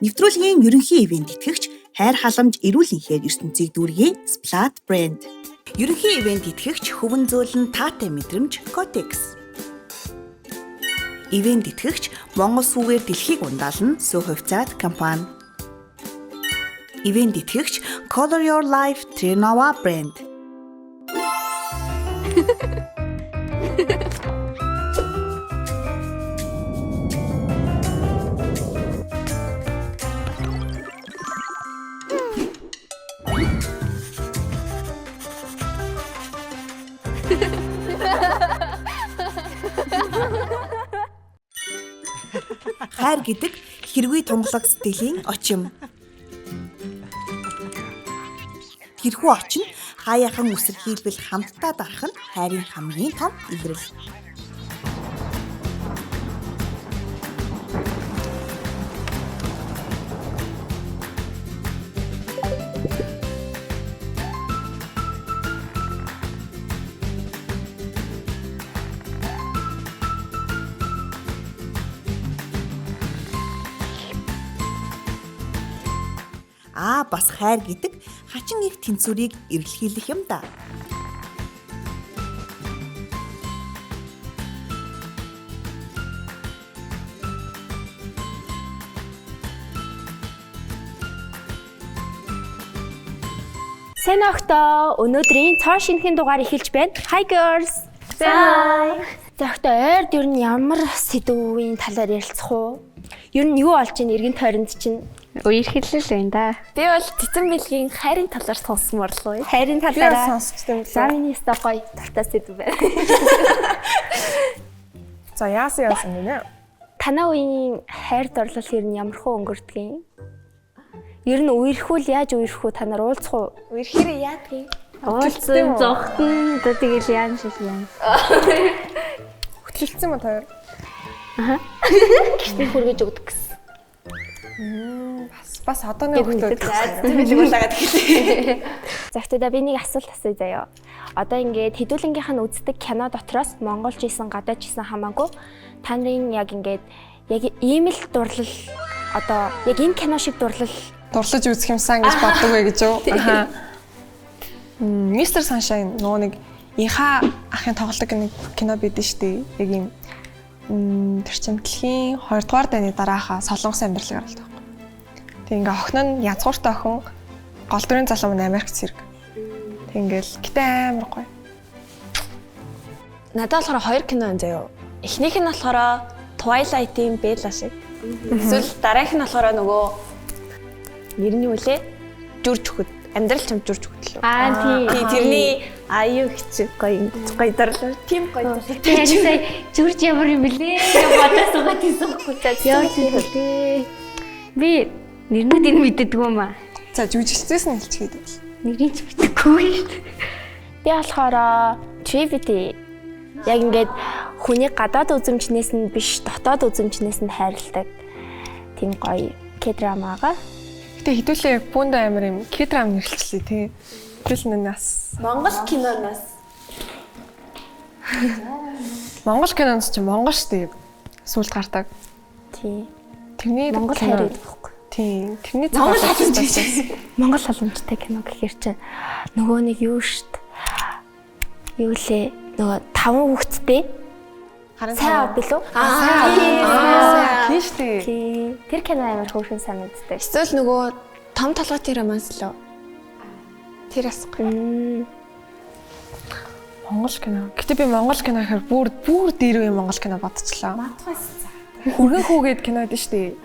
Нэвтрүүлгийн ерөнхий ивент итгэгч хайр халамж эрүүл энхээр ертөнцийг дүүргэе Splat брэнд. Ерөнхий ивент итгэгч хөвөн зөөлн таатай мэдрэмж Kotex. Ивент итгэгч Монгол сүгээр дэлхийг ундаална Сүү хувьцаат компани. Ивент итгэгч Color Your Life Trinawa брэнд. Хайр гэдэг хэрвээ тунгалаг сэтгэлийн очим. Тэрхүү очин хаяахан үсэрхийлбэл хамтдаа дарах нь хайрын хамгийн том илрэл. Бас хайр гэдэг хачин их тэнцвэрийг эргэлхийлэх юм да. Сайн октоо өнөөдрийн цоо шинэхэн дугаар эхэлж байна. Hi girls. Hi. За октоо ойрд ер нь ямар сэдвийн талаар ярилцах уу? Ер нь юу болж ийн эргэн тойронд чинь Үерхэлэл байна да. би бол цэцэн бэлгийн хайрын талаар сонсмоор л уу. Хайрын талаараа сонсчтой. За миний стокой талтай сэдв байна. За яасан гинэ? Танаа үеийн хайр дурлал ер нь ямархуу өнгөрдөг юм? Ер нь үерхүүл яаж үерхүү та нар уулзах уу? Үерхээр яадаг юм? Уулзсан зогтон одоо тэгэл яан шиг юм. Хөтлөлцсөн мө таар? Гэртээ хүргэж өгдөг гэсэн. Бас одооны хөлтөд Тэмэлэг улаагаад хэлээ. За гэхдээ би нэг асуулт асууя заяа. Одоо ингээд хэдүүлэнгийнх нь үздэг кино дотроос монголч исэн гадаач исэн хамаагүй та нарын яг ингээд яг ийм л дурлал одоо яг энэ кино шиг дурлаж үзэх юмсан гэж боддог вэ гэж юу? Аха. Мистер Саншайн нөгөө нэг инха ахын тоглолтог нэг кино байдсан шүү дээ. Яг ийм тэр чин дэлхийн 2 дугаар дайны дараахаа солонгос амьдралыг харуулдаг. Тэг ингээ охин нь язгууртай охин гол дүрийн залуу нь Америк зэрэг. Тэг ингээл гэтээ амар гоё. Надад болохоор 2 кино энэ заяа. Эхнийх нь болохоор Twilight-ийн Bella шиг. Эсвэл дараагийнх нь болохоор нөгөө нэрний үлээ жүрж өгөхөд амьдрал чам жүрж өгөхөд лөө. тий тэрний аюу хэцүү гоё дарлаа. Тим гоё дарлаа. сая зүрж ямар юм бэлээ бодож суугаад тийсэн байхгүй яарч үлээ. Би нэрнүүдийг мэддэг юм аа. За жүжигчдээс нь хэлчихээд байл. Нэрийг ч мэдгүй шүү дээ. Би болохоор Trivity яг ингээд хүний гадаад үзэмжнээс нь биш дотоод үзэмжнээс нь хайрладаг тийм гоё K-драмагаа. Гэтэ хэдүүлээ бүндэ амар юм K-драм нэрлэлээ тий. Тэгэл нас Монгол киноноос Монгол киноноос ч монгол штеп сүлд гардаг. Тий. Тэрний Монгол хайр гэдэг байхгүй. Тий. Тэрний Монгол халамжтай кино гэхээр чинь нөгөө нэг юу штт. Юу лээ нөгөө 5 хүүхэдтэй сайн ав билүү? Тийм штеп. Тий. Тэр кино амар хөөрхөн санагддаг. эсвэл нөгөө том толгойтой романс лөө. Тэр асгүй. Монгол кино. Гэтэ би монгол кино гэхээр бүр дээрвээ монгол кино бодчихлоо. Матгаас. Хүргэн хүүгээд кино дээ штеп.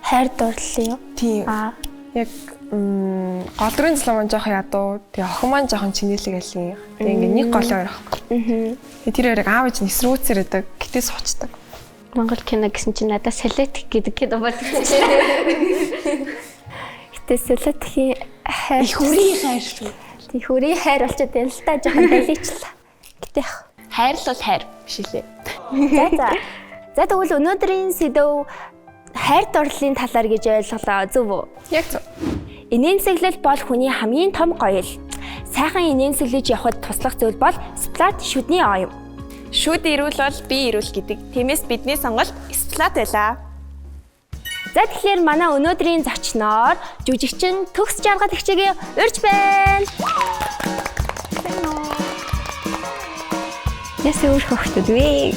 Хайр дурлал юу? Тийм. Яг гол дүрийн залуу маань жоохон ядуу. Тэгээ охин маань жоохон чинэлэг айлын. Тэгээ ингээ нэг гол хоёр ахгүй. Тэр хоёрыг аав ээж нисрүүцээр байдаг. Гэтээ суучдаг. Монгол кино гэсэн чинь надад Солетик гэдэг кино бодсон. Гэтээ Солетикийн хайр Их хүрийн хайр шүү. тий хүрийн хайр болчиход байна л та жоохон даличлаа. Гэтээ Хайр л бол хайр биш лээ. За тэгвэл өнөөдрийн сэдв хайр дурлалын талаар гэж ойлголоо зөв үү? Яг зөв. Инээмсэглэл бол хүний хамгийн том гоёл. Сайхан инээмсэглэж явахад туслах зүйл бол Splat шүдний оюун. Шүд ирүүл бол би ирүүл гэдэг. Тиймээс бидний сонголт Splat байлаа. За тэгэхээр манай өнөөдрийн зочноор жүжигчин Төгс Жаргал хичээгээ урьж байна. Ясээ өөр хөхтөд вэ?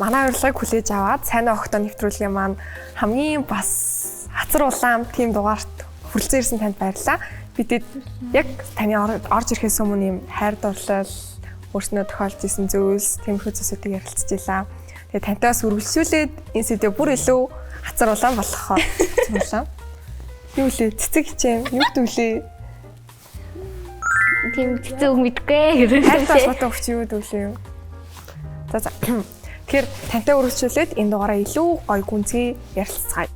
Манай урилгыг хүлээж аваад сайн охтоо нэвтрүүлгийн маань хамгийн бас хацар улаан тим дугаарт хүрэлцэн ирсэн танд баярлалаа. Бидэд яг таны орж ирэхээс өмнө юм хайр дурлал, өөрснөө тохиолж исэн зүйлс, тиймэрхүү зүйлсүүдийг ярилцчихлаа. Тэгээ тантаас үргэлжлүүлээд энэ сэдв бүр илүү хацар улаан болгохоор цуглаа. Юу лээ? Цэцэг хичээн, юу дүүлээ? Тийм цэцэг мэдгүй. Хайртай холбоотой өгч юу дүүлээ юу? За. Тэгэхээр тантай үргэлжлүүлээд энэ дугаараа илүү гоё гүнзгий ярилцгаая.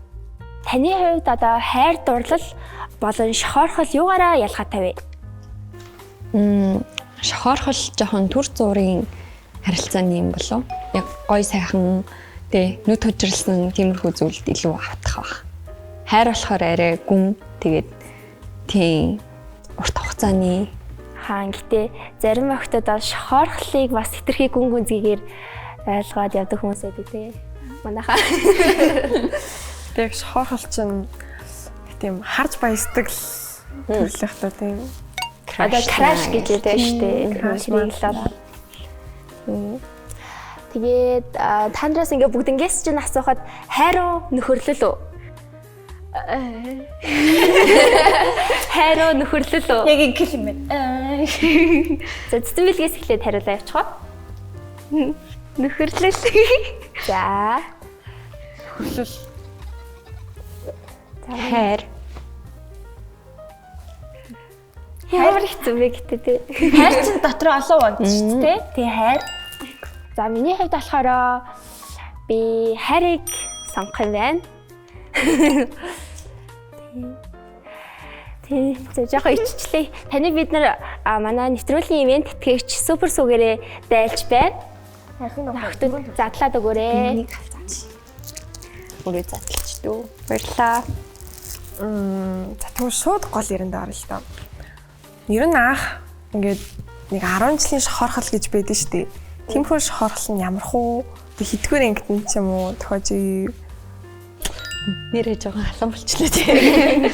Таны хувьд одоо хайр дурлал болон шохорхол юугаараа ялгаатай вэ? Шохорхол жоохон төр зургийн харилцааны юм болов. Яг гоё сайхан тэг нүд хөжирлсэн тиймэрхүү зүйлд илүү автах баг. Хайр болохоор арай гүн тэгээд тийм урт хугацааны Гэтээ зарим охтод бол шохорхлыг бас хэтэрхий гүн гүнзгийгээр ойлгоод явдаг хүмүүс байдаг тий. Манайхаа. Тэг шохорхол чинь тийм харж баясдаг төрлөختөө тийм. Одоо краш гэж ярьдаг шүү дээ. Тэгээд танаас ингээ бүгднгээс чинь асуухад хайруу нөхөрлөл үү? Хайруу нөхөрлөл үү? Яг ингэ юм байна. За цэцэн бэлгээс эхлээд хариулаа явуучих. Нөхөрлөл. За. Нөхөрлөл. хайр. Хайр хэцүү вэ гэдэг тий. Хайр чинь дотроо олон унт шүү дээ. Тий хайр. За миний хувьд болохоор би хайрыг сонгох юм байна. Тий, жоохон иччлээ. Таны бид нар манай нэвтрүүлгийн ивент тэтгэгч супер сүгээрээ дайлж байна. Охтод задлаад өгөөрэй. Нэг халзаач. Өөрөө задлаач дөө. Баярлаа. За тэгвэл шууд гол ярианд орно л доо. Ер нь анх ингээд нэг 10 жилийн шохорхол гэж байдаг шүү дээ. Тэмхүү шохорхол нь ямархуу тэг хитгэр ингэтэн ч юм уу тохиож Нэрээ жоохон халуун болчихлоо тий.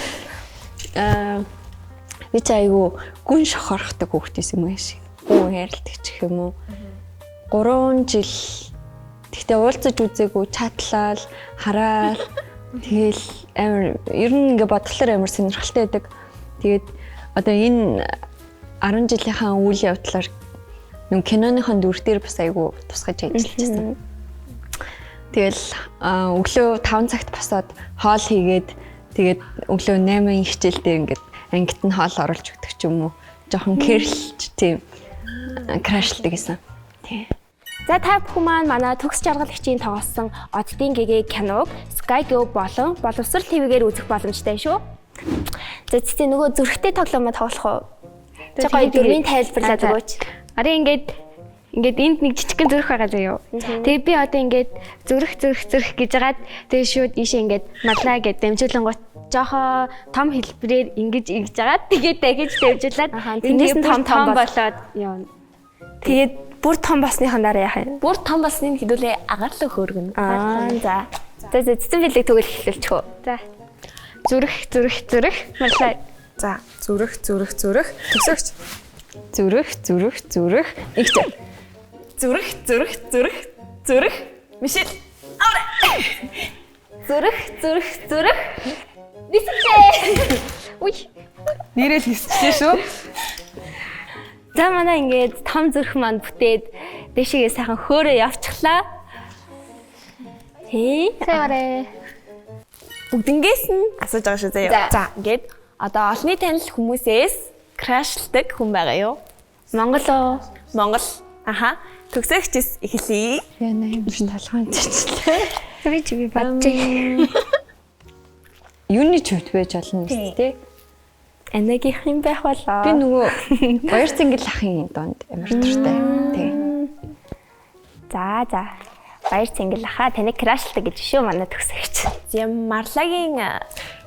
Би ч айгүй гүн шохорхдаг хүүхдээс юм шиг. Гүн хайрладаг ч юм уу. 3 жил тэгтээ уулзаж үзээгүй чатлал, хараал тэгэл амар ер нь ингээ бодглохоор амар сонирхолтой байдаг. Тэгээд одоо энэ 10 жилийнхаа үйл явдлаар нэг киноныхон дүр дээр бас айгүй тусгаж ажиллаж байсан. Тэгэл өглөө 5 цагт босоод хоол хийгээд тэгээд өглөө 8 хичээл дээр ингээд ангид нь хоол оруулж өгдөг ч юм уу. Жохон кэрлж тийм крашлдаг гэсэн. Тий. За та бүхэн маань манай Төгс Жаргал хичээн тоглосон Оддын гэгээ киног Sky Go болон боловсрал телевизээр үзэх боломжтой шүү. За цэцээ нөгөө зүрхтэй тоглоомоо тоглох уу? Чи гоё дөрвийн тайлбарлаад өгөөч. Ари ингээд энд нэг жижигхэн зүрх байгаа заяа. Тэгээ би одоо ингээд зүрх гэж хагаад тэгээ шууд ийшээ ингээд мадлаа гэд дамжуулангууд жоохоо том хэлбэрээр ингэж игж хагаад тэгээд дахиж дамжуулаад энэс нь том болоод явна. Тэгээд бүр том басныхан дараа яах юм? Бүр том басныг хэдүүлээ агарлаа хөөргөн. За. За цэцэн бэлэг тэгвэл эхлүүлчих үү. За. Зүрх мадлаа. За зүрх төсөгч. Зүрх. Игч. Зүрх. Мишэл. Зүрх. Нисэлээ. Уй. Нэрэл хийсчихлээ шүү. За манай ингээд том зүрх маань бүтээд дэшигээ сайхан хөөрөө явчихлаа. Тий. Сайварэ. Бүгднгээс нь асууж байгаа шүү заяа. За ингээд одоо олонний танил хүмүүсээс крашлдаг хүн байгаа юу? Монгол. Аха. Төгсөгчс эхлэе. Яна юм шиг талхаан чичлээ. Би бодчих. Юуны ч хувьд байж болно шүү дээ. Анагийнх юм байх болоо. Би нөгөө баяр цэнгэл ахын донд амар туртай. Тий. За. Баяр цэнгэл ахаа таныг крашлдаг гэж шүү манай төгсөгч. Зям Марлагийн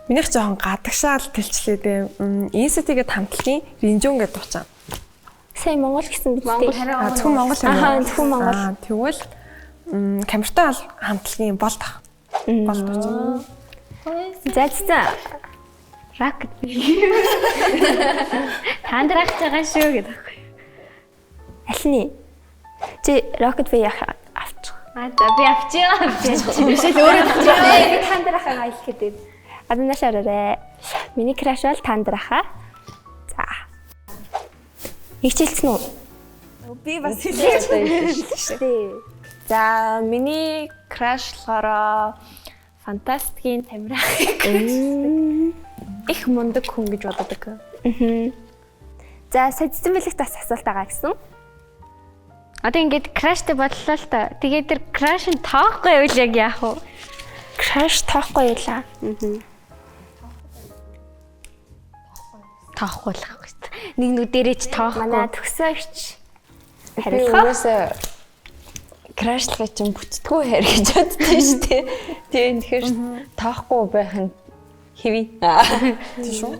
Минийх жоохон гадагшаал тэлчлээ дээ. Инститигээд хамтлагийн Ринжун гэдэг дуучаа. Сайн Монгол гэсэн биз дээ. Зөвхөн Монгол юм. Зөвхөн Монгол. Тэгвэл камертай хамтлагийн болд ах. Болд дуучаа. За. Rocket. Тандрах байгаа шүү гэдэг. Аль нь? Чи Rocket Bay авчих. За би авчихъя. Бишээ өөрөө авчих. Тандрахаа аялах гэдэг. Аднаас орой. Миний краш бол тандрахаа. За. Хичээлсэн үү? Би бас хэлсэн. За миний краш болохоор фантастикийн тамирах. Их мундаг хүн гэж боддог. За содсон бэлэгт бас асуулт байгаа гэсэн. Одоо ингээд краштай бодлоо л та. Тэгээд тэр краш нь тоохгүй байвал яг яах вэ? Краш тоохгүй юулаа. Тоохгүй л ах гэсэн. Нэг нүдэрээ ч тоохгүй. Манай төгсөөгч хариулах. Крашлахыг чинь бүтдгүй хайр гэж боддоо шүү дээ. Тийм тэгэхээр тоохгүй байх нь хэвээ. Тийм шүү.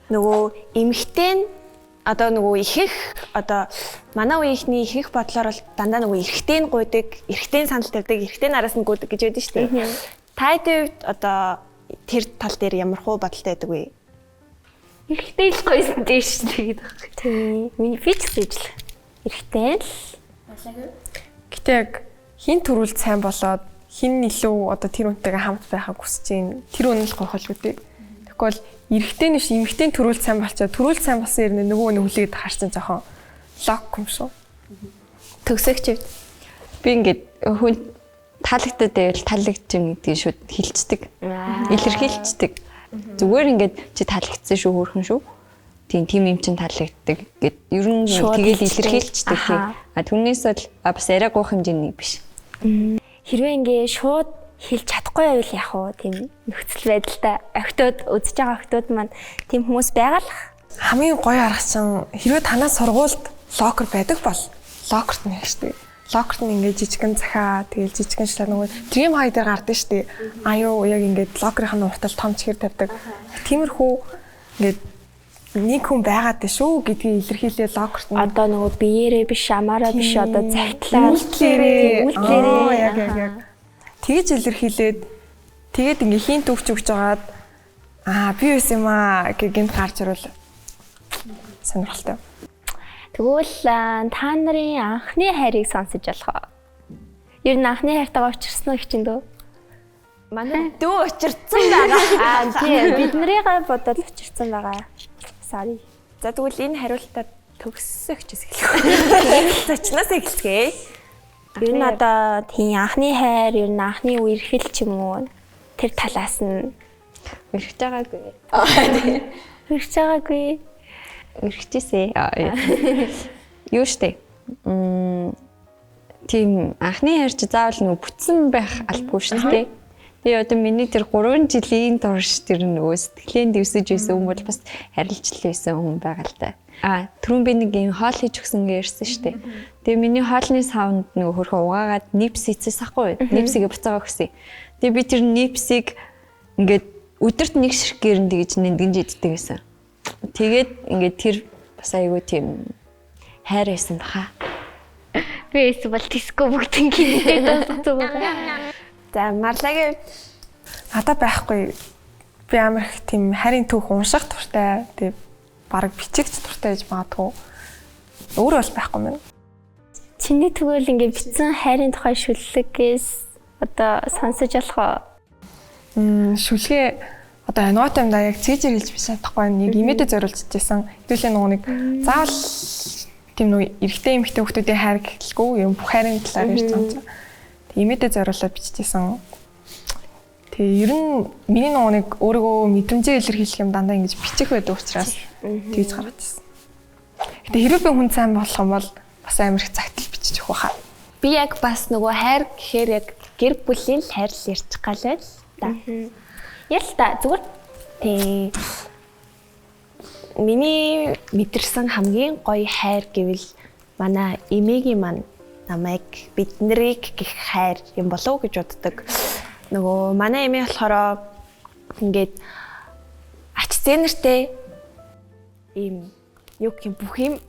Нөгөө эмхтэн одоо нөгөө ихэх одоо манай үеийнхний ихэх бодлоор бол дандаа нөгөө эрэгтэй гуйдаг, эрэгтэй санал тавьдаг, эрэгтэй нараас нь гуйдаг гэж байдаг шүү дээ. Тайдын үед одоо тэр тал дээр ямар хуу бодолтой байдаг вэ? Эрэгтэй л гойсон дээ шүү дээ гэдэг. Тийм. Миний физик ажил. Эрэгтэй л. Гэтэ яг хин төрүүлд сайн болоод хин илүү одоо тэр үнтэйгээ хамт байхаг хүсэж байна. Тэр үнэн л гойхол үүдээ. Тэгвэл эрэгтэй нэш эмэгтэй төрүүлд сайн болчоо. Төрүүлд сайн болсон юм нөгөө нэг хүлээд харсан жоохон лок юм шүү. Төгсөгч би ингээд хүн таалагдаад байвал таалагдж юм гэдгийг шууд хэлцдэг. Илэрхийлцдэг. Зүгээр ингээд чи таалагдсан шүү хөөрхөн шүү. Тийм юм чин таалагддаг гэд ер нь тэгээд илэрхийлцдэг тийм. Түүнээс бол бас арай гоох хэмжээний биш. Хэрвээ ингээ шууд хэлж чадахгүй байвал яах вэ? Тийм нөхцөл байдалтай октод үзэж байгаа октод маань тийм хүмүүс байгаа л. Хамгийн гоё арга чинь хэрвээ танаа сургуульд локер байдаг бол локерт нь штэ. Локерт нь ингээ жижигэн захаа тэгэл жижигэн шлаа нөгөө dream high дээр гардаг штэ. Аюу яг ингээ локерын уртал том чихэр тавьдаг. Тиймэрхүү ингээ нэг хүн байгаад дээ шүү гэдгийг илэрхийлээ локерт нь. Одоо нөгөө биеэрээ биш амаараа биш одоо цагтлаа үйлдэлээрээ яг тэгэж илэрхийлээд тэгээд ингээ хийн төвч өгч жагаад би юус юм гэх гинт гарч ирвэл сонирхолтой. Тэгвэл та нарын анхны хайрыг сонсож болох. Ер нь анхны хайртайгаа учирсан уу хичээндөө? Манай дүү учирсан байгаа. Тийм бид нарыгаа бодоод учирсан байгаа. Sorry. За тэгвэл энэ хариултад төгсөгчөөс эхлэх. Зочноос эхэлцгээе. Ер нь одоо тийм анхны хайр, ер нь анхны үерхэл ч юм уу тэр талаас нь өрхөж байгаагүй. өрхөж байгаагүй. Өрхөжсэй. Юу штэ. Тийм анхны хайр чи заавал нөгөө бүтсэн байх албагүй шүү дээ. Тэгээ одоо миний тэр 3 жилийн турш тэр нөгөө сэтгэлэн дэвсэж байсан хүн бол бас харилцал байсан хүн байгаа л та. Түрүүн би нэг юм хоол хийж өгсөн гэрсэн шүү дээ. Тэгээ миний хоолны савнд нөгөө хөрхөн угаагаад нипс хийчихсэн ахгүй. Нипсийг буцаагаа өгсөн. Тэгээ би тэр нипсийг ингээд өдөрт нэг ширхэг гэрэн тэгж нэнгэж иддэг байсан. Тэгээд ингээд тэр бас айгүй тийм хайр байсан баха. Би эсвэл бол диско бүгднгийн дасдаг байгаа. За Марлагийн надад байхгүй. Би амар их тийм харийн түүх унших туртай. Тэгээ бараг бичигч туртай гэж магадгүй. Өөр бол байхгүй мэн. Чиний тэгвэл ингээ бичсэн хайрын тухай шүллэгээс одоо сонсож болох уу? Шүлгээ одоо ануут юмдаа яг цээжээр хэлж биш чадахгүй нэг имэдэ зориулж чижсэн. Хэдүүлээ нөгөө нэг заавал тийм нөгөө эрэгтэй эмэгтэй хүмүүсийн хайр гэхэлгүй юм бүх хайрын талаар ярьж байгаа юм. Имэдэ зориулаад биччихсэн. Тэгээ ер нь миний нөгөө нэг өөрийгөө мэдрэмжээ илэрхийлэх юм дандаа ингэж бичих байдаг учраас тэгж гаргаж ирсэн. Гэтэ хэрвээ би хүн сайн болох юм бол бас амар их цагтл бичих байхаа. Би яг бас нөгөө хайр гэхээр яг гэр бүлийн л хайр л ярьчих галаа л да. Ял та зүгээр тий. Миний мэдэрсэн хамгийн гоё хайр гэвэл манай эмээгийн маань намайг бид нарыг гих хайр юм болов уу гэж боддог. Нөгөө манай эмээ болохоор ингээд ач зэнэртэй ийм юу гэх юм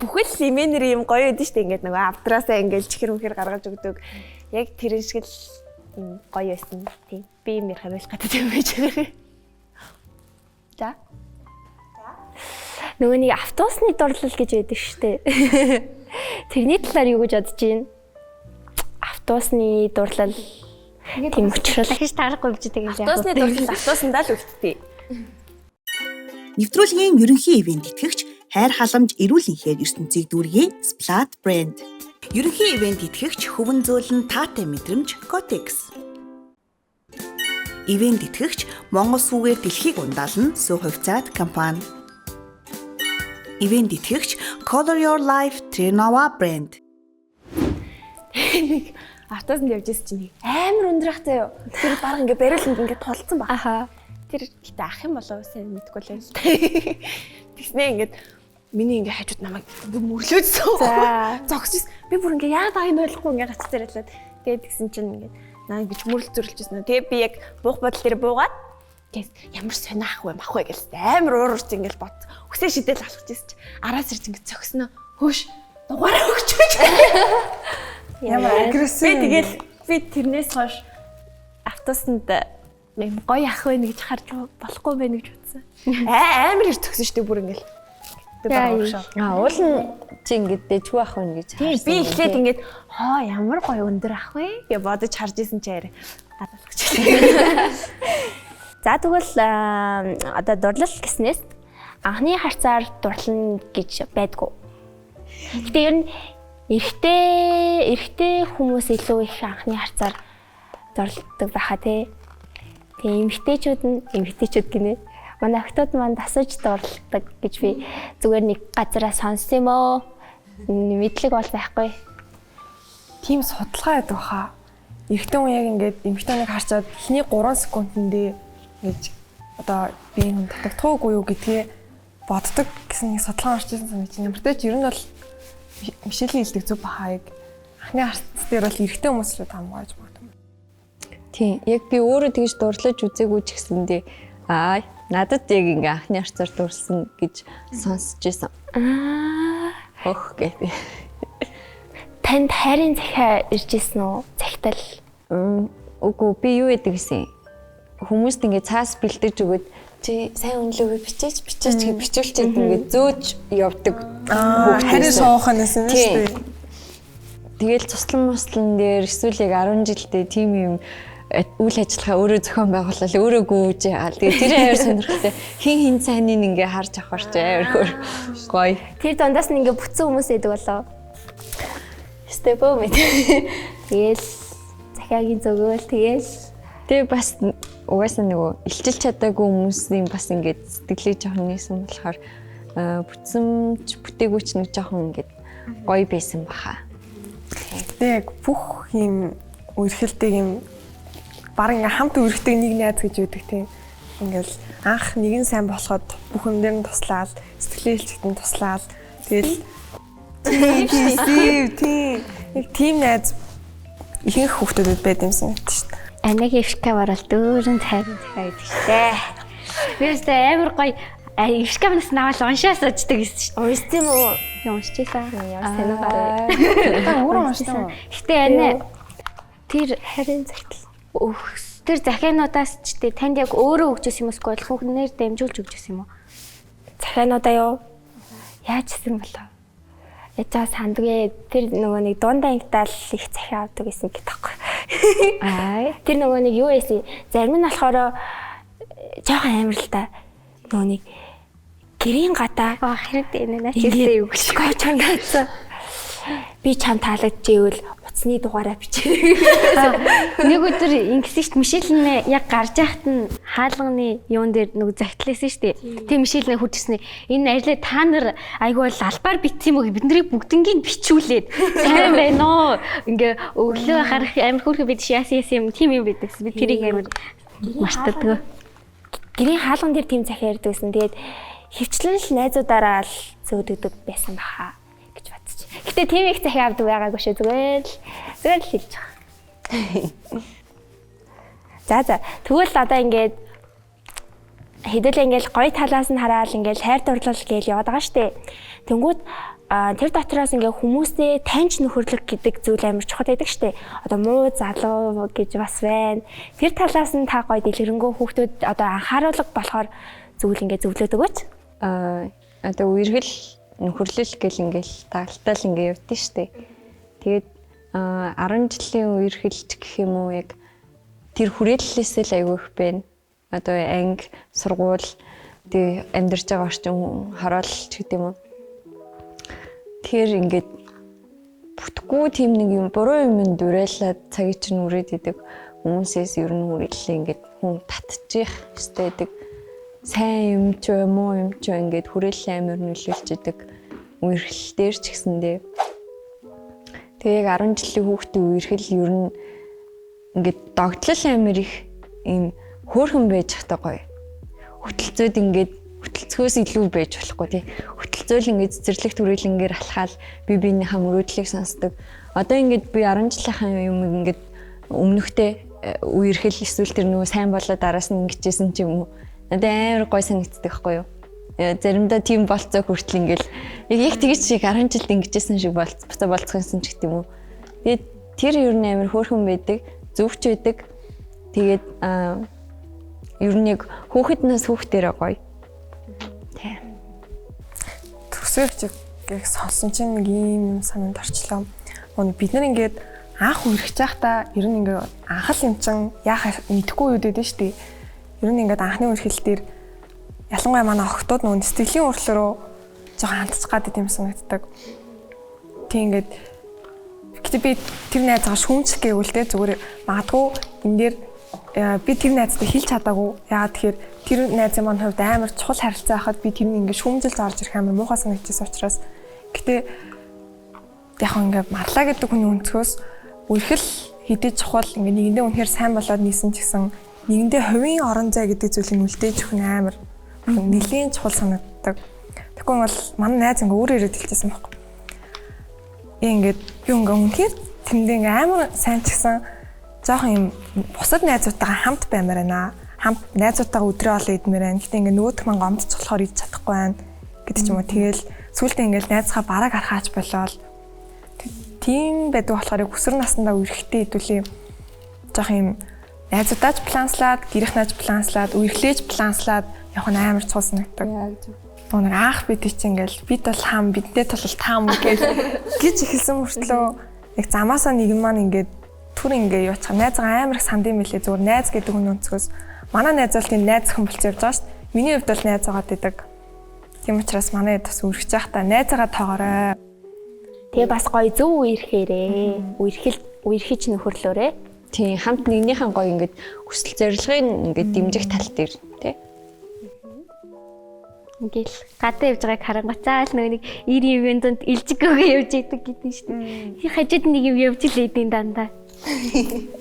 бүхэл эмээнэр ийм гоё байдэн штэ ингээд нөгөө авдраасаа ингээд чихэр мөхөр гаргаж өгдөг. Яг тэр шиг л гоё байсан. Тийм. Би юм ярих хариулах гэдэг юм байж байгаа. За. Нөгөө нэг автобусны дурлал гэж байдаг шүү дээ. Тэрний талаар юу гэж бодож байна? Автобусны дурлал тийм учраас дахиж таарахгүй гэж байгаа юм. Автобусны дурлал автобусандаа л үлдтий. Нэвтрүүлгийн ерөнхий ивент итгэгч хайр халамж эрүүл энхээр ертөнцийг дүүргэе Splat Brand. Ерөнхий ивент итгэгч хөвөн зөөлөн таатай мэдрэмж Kotex. Ивент итгэгч Монгол сүгээр дэлхийг ундаална Сүү хувьцаат компани. Ивент итгэгч Color Your Life Trinawa Brand. Автобусанд явж ирсэн чинь амар өндөр ахтай юу. Тэр баг ингээ бариуланд ингээ толцсон баг. Аха. Тэр гэтээ ах юм болов сайн мэдгүй л байл. Тэгснээ ингээд миний ингээ хажууд намайг ингээ мөрлөөдсөн. За. Зогсож би бүр ингээ яа баг юм ойлгохгүй ингээ гацж ирлээ. Тэгээд тэгсэн чинь ингээ наа ингэж мөрлөж зөрлөжсэн. Тэгээд би яг буух бодол дээр буугаад тэгээд ямар сонио ах вэ мах вэ гэж амар уурч ингээл бод. Өксөө шидэл алхаж ирсэн чи араас ирж ингээ зогсноо. Хөөш дугаараа өгчөөч. Ямар агрессив. Би тэрнээс хойш автобусанд юм гоё ах байна гэж харж болохгүй байна гэж утсан. Амар их төгсөн шүү дээ бүр ингээл. Уул нь чи ингээд дэжгүй ах байна гэж харсан. Би эхлээд ингээд ямар гоё өндөр ах вэ гэж бодож харж исэн чи арай гадаалгач. За тэгвэл одоо дурлал гэснээс анхны харцаар дурлана гэж байдгүй. Гэтэ ер нь эрэгтэй хүмүүс илүү их анхны харцаар дурлдаг байхаа тий. Тэгээ эмэгтэйчүүд гинэ. Манай охтууд маань дасаж дурлдаг гэж би зүгээр нэг газараа сонссон юм оо. Мэдлэг бол байхгүй. Тийм судалгаа яадаг баха. Эрэгтэй хүн яг ингээд эмэгтэй хүнийг харчаад эхний 3 секундэндээ ингэж одоо би энэ татагдахгүй юу гэдгээ боддог гэсэн нэг судалгаа гарч ирсэн санаж байна. Ямартай ч ер нь бол Мишелийн хэлдэг зүг баха яг анхны харц дээр бол эрэгтэй хүмүүс л хамгаалж магадгүй. Тийм. Яг би өөрөө тэгж дурлаж үзээгүй ч гэсэндээ надад яг ингээ анхны харцаар дурлсан гэж сонсч байсан. Ох гэдэг. Танд хайрын захиа ирж исэн үү? Захитал. Үгүй би юу гэдэг гэсэн. Хүмүүст ингээ цаас бэлдэж өгöd чи сайн үнэлээгүй бичээч гэж бичүүлчихэд ингээ зөөж явдаг. Харин сууханаас нь шүү дээ. Тэгэл туслан дээр эсвэл яг 10 жилдээ тийм юм үйл ажиллагаа өөрөө зохион байгуулалаа өөрөө гүйж яа. Тэгээ тэр аяар сонирхолтой хин сайныг ингээ харж авахарч аяар гоё. Тэр дундаас нь ингээ бүтсэн хүмүүс байдаг болоо. Степо мэт. Тэгэл захиагийн зөгөөл тэгэл тэгээ бас угаасаа нөгөө илчилж чадаагүй хүмүүсийн бас ингээд сэтгэлээ жоохон нээсэн болохоор бүтсэмж бүтээгүйч нэг жоохон ингээд гоё байсан баха. Тэгээ яг бүх юм үерхэлдэг юм баг ингээ хамт үерхдэг нэг найз гэж үүдэг тийм. Ингээл анх нэгэн сайн болоход бүх юм дээр нь туслаад сэтгэлээ хэлчихэд нь туслаад тэгэл тийм найз ихэнх хүүхдүүдэд байд юмсан гэдэг шүү дээ. Анагийн ившка барал дөрөнд хайрын захиа гэдэг шүү. Би өстэй амар гоё ившканаас навал уншаа суучдаг гэсэн шүү. уншсан юм уу? Би уншчихсан. Ямар санаагаар. Та өөрөө уншсан уу? Гэтэ ана Тэр хайрын захитал. тэр захиануудаас ч тий танд яг өөрөө өгч юм эсвэл хүүхнээр дамжуулж өгч юм уу? Захиануудаа юу? Яаж хийсэн болоо? Ячаа сандгүй тэр нөгөө нэг дундаа ангитал их захиа авдаг гэсэн гэдэг таахгүй. Тэр нөгөө нэг юу байсан? Зарим нь болохоор жоохон амар л та. Нөгөө нэг гэрийн гадаа хэрэг энэ наач хэлээ юу гэж гоо чангаацсан. Би чам таалагдчихвэл утасны дугаараа бичээ. Нэг өдөр ингэсэн шүү дээ. Мишель нэ яг гарч яхад нь хаалганы юун дээр нэг захитлээсэн шүү дээ. Тэг Мишель нэ хүрчсэн. Энэ ажлаа та нар айгүй бол албаар битсэн юм уу? Бид нарыг бүгднийг бичүүлээд сайн байна уу? Ингээ өглөө харах амар хөөрхөн бид яасан юм тим юм бидэгс. Би тэрийг амар мартадгаа. Гэрийн хаалган дээр тийм захиа ярьдаг гэсэн. Тэгээд хөвчлэн л найзуудаараа л зөөдөгдөг байсан баха. Гэтэ тийм их захиа авдаг байгаагүй шүү зүгээр л хэлж байгаа. За тэгвэл одоо ингээд хэдүүлээ ингээд гоё талаас нь хараад ингээд хайр дурлал гээл яваад байгаа штэ. Тэнгүүд тэр дотроос ингээ хүмүүстэй таньж нөхөрлөх гэдэг зүйл амар чухал байдаг штэ. Одоо муу залуу гэж бас байна. Тэр талаас нь та гоё дэлгэрэнгүй хүүхдүүд одоо анхааруулга болохоор зүйл ингээ зөвлөдөг өгөөч. Одоо үерхэл нөхөрлөл гэл ингээл тагтаал ингээ явдсан штэ. Тэгээд 10 жилийн үерхэлч гэх юм уу яг тэр хүрээллээсээ л айгүй их байна. Одоо анги, сургууль, тэг амьдарч байгаа орчин хороолч гэдэг юм уу. Тэгэхээр ингээд бүтггүй тийм нэг юм буруу юм дуурайлаад цагийг чинь үрээд идэг хүмүүсээс ер нь үргэлжлээ ингээд хүн татчих ёстой гэдэг сайн юм ч муу юм ч ингээд хүрээлэн амир нөлөөлж идэг үерхэл дээр ч гэсэндээ тэгээ яг 10 жилийн хүүхдийн үерхэл ер нь ингээд догтлол амир их юм хөөрхөн байж хата гоё хөтөлцөөд ингээд хөтөлцгөөс илүү байж болохгүй тий. Хөтөлцөөл ингээд цэцэрлэг түрээлэнгээр алхаал би биенийхээ мөрөөдлийг сонсдог. Одоо ингээд би 10 жилийнхаа юм ингээд өмнөхтэй үерхэл эсвэл тэр нөгөө сайн болоод араас нь ингэжсэн ч юм уу. Надад амар гой санагддаг байхгүй юу? Заримдаа тийм болцоо хүртэл ингээд яг тэгж шиг 10 жилд ингэжсэн шиг болцсон ч гэдэг юм уу. Тэгээд тэр ер нь амар хөөрхөн байдаг, зөвч байдаг. Тэгээд ер нь яг хүүхэднээс хүүхдэрээ гоё. Төсөөлч яг сонсон чинь нэг юм санаанд орчлоо. Бид нар ингээд анх үерхэж байхдаа ер нь ингээд анхал юм чин яах мэдэхгүй үед байдаг шүү дээ. Ер нь ингээд анхны үерхэл дээр ялангуяа манай охтууд нүүн сэтгэлийн өөрчлөлөөрөө жоохон хандчих гадаг юм санагддаг. Тэг ингээд гэтээ би тэр найзгаа шүүмжлэх гэвэл тэ зүгээр магадгүй энэ дээр би тэр найзтай хэлж чадаагүй. Яагаад тэгэхээр тэр найзын маань хувьд амар чухал харилцаа байхад би тэрний ингээд шүүмжилж орж ирэх амар муухай санагдчихсан учраас гэтээ яг ингээд марлаа гэдэг хүний өнцгөөс үерхэл хэдий чухал ингээд нэгэндээ үнэхээр сайн болоод нисэн ч гэсэн нэгэндээ хувийн орон зай гэдэг зүйлийг үлдээж өгөх нь амар нэлийн чухал санагддаг. Тэгэхгүй бол манай найз ингээд өөрөө ирээд хэлчихсэн байхгүй. Ингээд би ингээд үнэхээр тэндээ ингээд амар сайн ч гэсэн жоохон юм бусад найзуудтайгаа хамт баймаар байна. Хамт найзуудтайгаа өдрөө олоо идмээр байна. Гэтэ ингээд нөгөөх маань гомдчих болохоор идэж чадахгүй байна гэдэг ч юм уу. Тэгэл сүүлдээ ингээд найзгаа бараг харахаач болоод тийм байдаг болохоор өсвөр насндаа үерхтэй хэдүүлээ жоохон юм найзуудаач планслаад, гэрийнхнаач планслаад, үерхлээж планслаад явах нь амар цуус санагддаг. Нэг аах бид чинь ингээд бид бол хам биднээ тул таам гэж эхэлсэн мөртлөө яг замаасаа нэгэн маань ингээд түр ингээ юучих найзгаа амар их санд юм билээ зүгээр найз гэдэг хүн өнцгөөс манай найзуултын найз хэн болчихж явж байгаа шүү дээ. Миний хувьд бол найз байгаа гэдэг. Тийм учраас манай бас үргэж явахдаа найзгаа тоогоорой. Тэгээ бас гоё зөв үерхээрээ. Үерхэж нөхөрлөөрэй. Тийм хамт нэгнийхэн гоё ингээд хүсэл зорилгыг ингээд дэмжих тал дээр тий. Ингээл гадаа явж байгааг харангуйцаа л нэг 90 ивэн донд илжиггүйгээ явж идэг гэдэг шүү дээ. Хажууд нэг юм явж л идэв дандаа.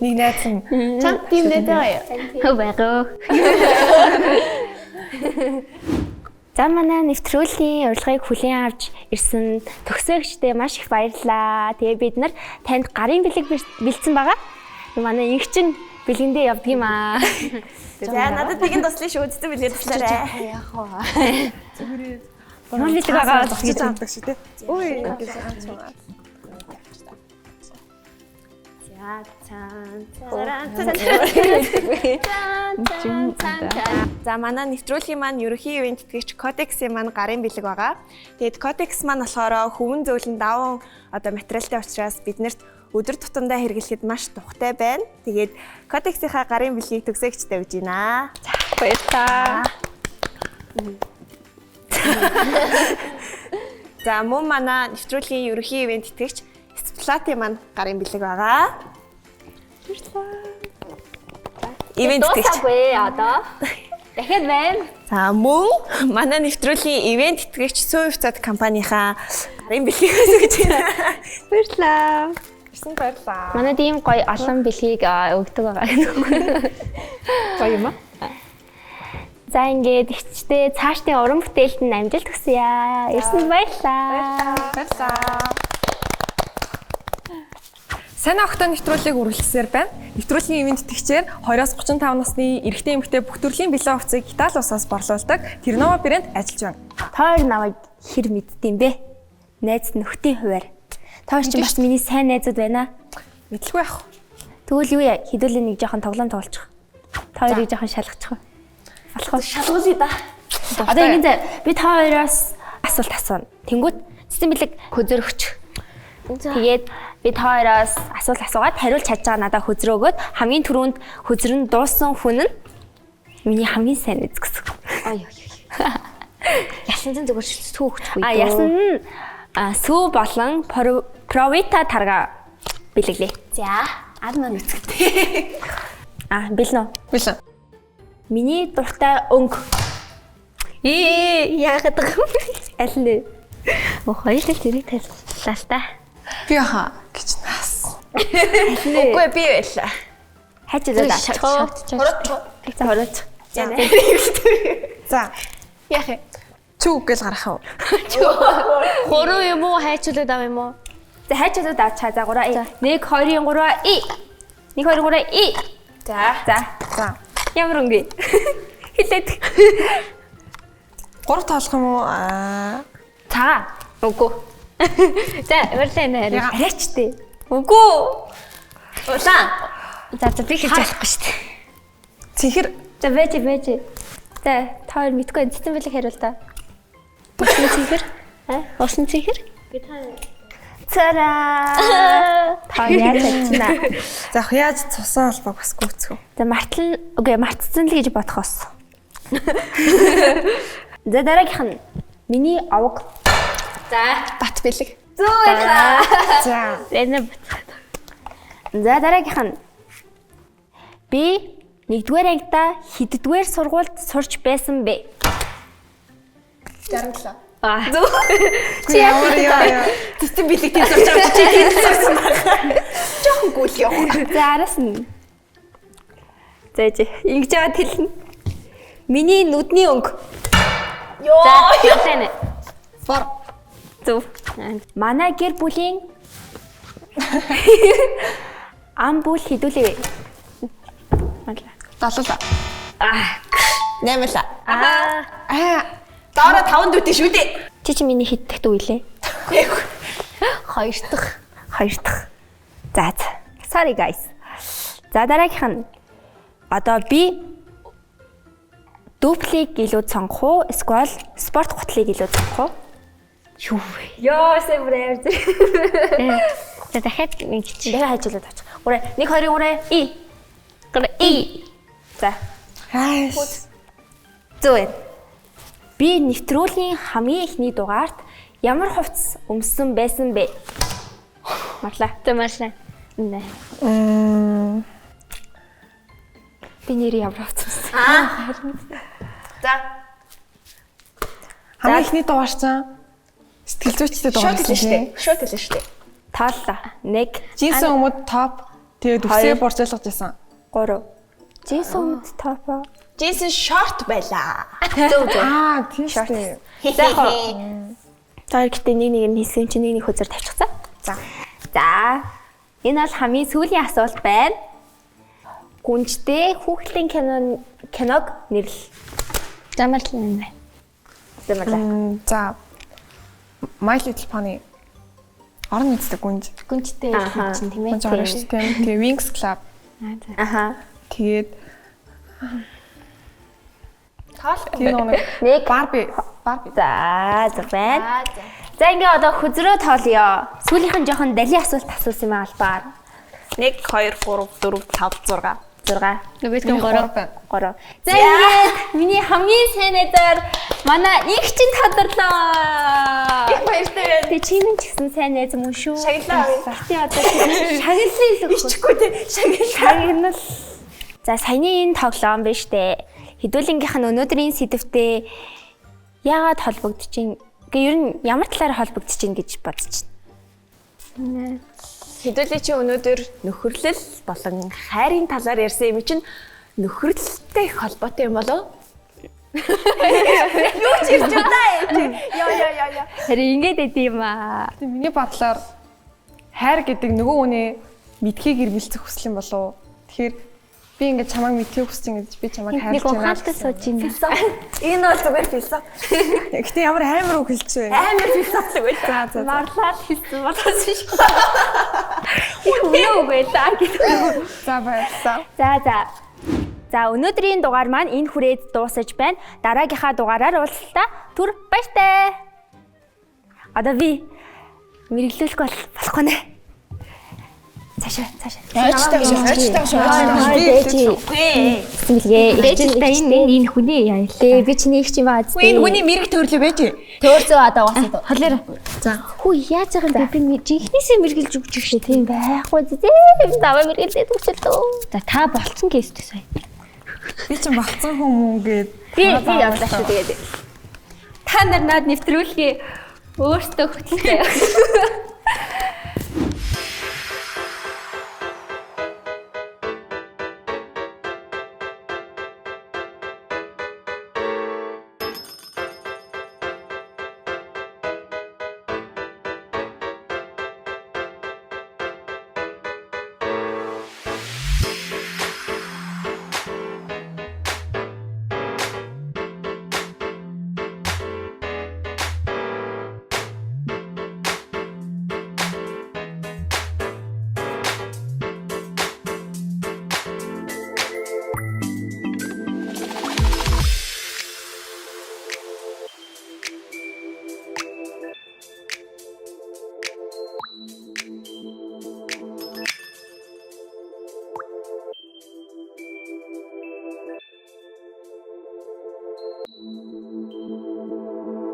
Нэг найз нь Чам тийм найз байгаа юу? Байгаа. За манай нэвтрүүлгийн урилгыг хүлээн авч ирсэн төгсөөгчдээ маш их баярлалаа. Тэгээ бид нар танд гарын бэлэг бэлдсэн байгаа. Манай инхчин бэлгэндээ явдаг юм аа. За надад тэгин туслах шүү үзтэн билээ туслаарай. яах вэ? Зүгээр Монголд байгаа гэж авдаг шүү дээ. Үй гэж За манай нэвтрүүлгийн маань ерөнхий ивент тэтгэгч Codex-ийн маань гарын бэлэг байгаа. Тэгээд Codex маань болохоор хөвөн зөөлөн даван одоо материалтай учраас биднэрт өдөр тутамдаа хэрэглэхэд маш тухтай байна. Тэгээд Codex-ийнхаа гарын бэлгийг төгсөөгчтэй өгж байна. Баярлалаа. За мөн манай нэвтрүүлгийн ерөнхий ивент тэтгэгч Splati маань гарын бэлэг байгаа. Ивент тэтгэгч одоо. Дахиад байна. За мөн манай нэвтрүүлгийн ивент тэтгэгч Сувцад компанийнхаа гарын бэлгээс өгч байна. Баярлалаа. ирсэн баярлаа. Манай тийм гоё олон бэлгийг өгдөг байгаа. Гоё юм аа. За ингээд ихчтэй цаашдын уран бүтээлд нь амжилт хүсье. Ирсэнд баярлалаа. Баярлалаа. Сайн огтон нэвтрүүлгийг үргэлжлэсээр байна. Нэвтрүүлгийн ивент тэтгэгчээр 20-35 насны эрэгтэй эмэгтэй бүх төрлийн бэлэн хувцсыг Итали улсаас борлуулдаг Ternova брэнд ажиллаж байна. Тоор намайг хэр мэддэм бэ? найз нөхдийн хуваар. Та хоёр ч бас миний сайн найзууд байна. Мэдлгүй яах. Тэгвэл юу яа? Хэдүүлээ нэг жоохон тоглоом тоглочих. Та хоёрыг жоохон шалгачих. Болох уу? Шалгуулъя да. Одоо ингэ би та хоёроос асуулт асууна. Тэнгүүт цэцэн бэлэг хөзөрөгч. Тэгээд би та хоёроос асуулт асуугаад хариулж чадж байгаа надад хөзрөө өгөөд хамгийн түрүүнд хөзрөн дууссан хүн нь миний хамгийн сайн найз гэсэн. Ясан зэн зүгээр сүү өгчихгүй. Ясан нь сүү болон провита тарга бэлэглээ. За, ад маань үцгэтэй. Бэлнэ. Билэн. Миний дуртай өнгө. Яагаад вэ? Аль нь? Хоёулаа тэрийг тайлбарлаа л та. Би яха гэж нас. Үгүй би байлаа. Хайч удаа даачаа. Хорооч. За. Яах вэ? Чүг гэж гарах уу? Хороо юм уу, хайчулаад ав юм уу? За хайч удаа даачаа. За 3 1 2 3 и. 1 2 3 и. За. Ямар өнгө? Хэлээд. 3 тоолох юм уу? Цаа. Үгүй. За, вэрлээ нэ. Арайчтэй. Үгүй. Улаан. За би хэлж болохгүй шүү дээ. Цэнхэр. За вэж. За та хоёр мэдгүй цэцэн бэлэг хариул та. Усан цэнхэр? Усан цэнхэр? Цараа. Та яаж чадчихна. За яаж цусан албаг бас гүцгөө. За мартцсан л гэж бодохоос. За дараагийнх нь миний овог. За, бат бэлэг. Зөө яа. За. За дараагийнх нь би 1-р ангида хэддүгээр сургуульд сурч байсан бэ? 67. Чи яа. Цэцэн бэлэгтэй сурч авч чи хэлсэн байна. Жохон гүйл явах. За араас нь. За ингэж яагаад хэлнэ? Миний нүдний өнгө. За, вэрлээ нэ. Фор. Зөв. Манай гэр бүлийн ам бүл хэдүүлээ. Малла. 70. 8. Дараа 5 дүүтэй шүү дээ. Чи миний хэд дахь дүү илээ? 2 дахь. 2 дахь. За. Sorry guys. За дараагийнх нь одоо би дуплиг илүүд сонгох уу? Эсвэл спорт гутлыг илүүд сонгох уу? Юу вэ? Ёо, сэврээр. За дахиад нэг чи. Дахиад хажуулаад авчих. 1 2 3 и. И. За. Хайс. Зөө. Би нэвтрүүлгийн хамгийн ихний дугаарт ямар хувцас өмссөн байсан бэ? Марлаа. Тэмэрлээ. Нэ. Би нэр ямар хувцас өмссөн? За. Хамгийн ихний дугаарчсан сэтгэл зүйчтэй дугаар Шот хэлсэн шүү дээ. Таалла. 1 Жинсэн өмд топ тэгээд үсээ борцоолгож байсан. 3. Жинсэн өмд топ. Джейсон шорт байлаа. Зөв. Тийм шүү дээ. За яг тэр гэтээ нэг нь хийсэн чинь нэг хөзөр тавьчихсан. За. Энэ бол хамгийн сүүлийн асуулт байна. Гүнжтэй хүүхдийн киног нэрлэл. Замарлаа. За. My Little Pony. Орон нутгийн гүнж. Гүнжтэй чинь тийм ээ. Гүнж орно шүү дээ. Тэгээ Wings Club. Аха. Тэгээд Тоол. нэг Barbie. За байна. За ингээ одоо хөзрөө тоолё. Сүүлийнх нь жоохон дали асуулт асуусан юм албаар. 1 2 3 4 5 6. Нөгөөдгөө 3. За ингээд миний хамгийн сайн найзаар манай их чин тодорлоо. Их баяртай байна. Тэ чи минь ч гэсэн сайн найз юм шүү. Шагналаа. Тэ одоо шагналын л Бичгүй дээ. шагнал. За саяны энэ тоглоом биш үү? Хэдүүлэнгийнх нь өнөөдрийн сэдвтэй яагаад холбогдож чинь? Гэхдээ ер нь ямар талаар холбогдож чинь гэж бодож байна. Хэдүүлээ чи өнөөдөр нөхөрлөл болон хайрын талаар ярьсан юм чинь нөхөрлөлтэй холбоотой юм болов? Юу ч ирж удаа. Яа. Харин ингэж идэв юм аа. Тэгээ миний бодлоор хайр гэдэг нөгөө хүний мэдхийг эргэлзэх хүсэл юм болов. Тэгэхээр Би ингээд чамайг мэдхийг хүсэж ингэж би чамайг хайрлаж Нэг ухаантай сууж байна. Энэ бол зүгээр философи. Гэтэ ямар амар үг хэлж вэ? Амар философи үү? За. Марлаад хэлсэн болоос биш. Үнэ үгүй та гэдэг. За баярлалаа. За өнөөдрийн дугаар маань энэ хүрээд дуусаж байна. Дараагийнхаа дугаараар уулзалтаа түр баяртай. Одоо би мэрэглүүлэх болохгүй нэ. Цаашаа. Энэ хүний яа. Би чиний их юм аа. Энэ хүний мэрэг төрлөө байж. Төөрзөө одоо угаасаа. Хоолоор. За. Хүү яаж байгаа юм би жинхнээсээ мэргэлж өгч шүү тийм Байхгүй зээ. Даваа мэргэлдээд өчөлөө. За та болцсон кейстэй сая. Би ч багцсан хүмүүс гээд Би явлаа шүү тэгээд. Та нар над нэвтрүүлгээ өөртөө хөтлөе.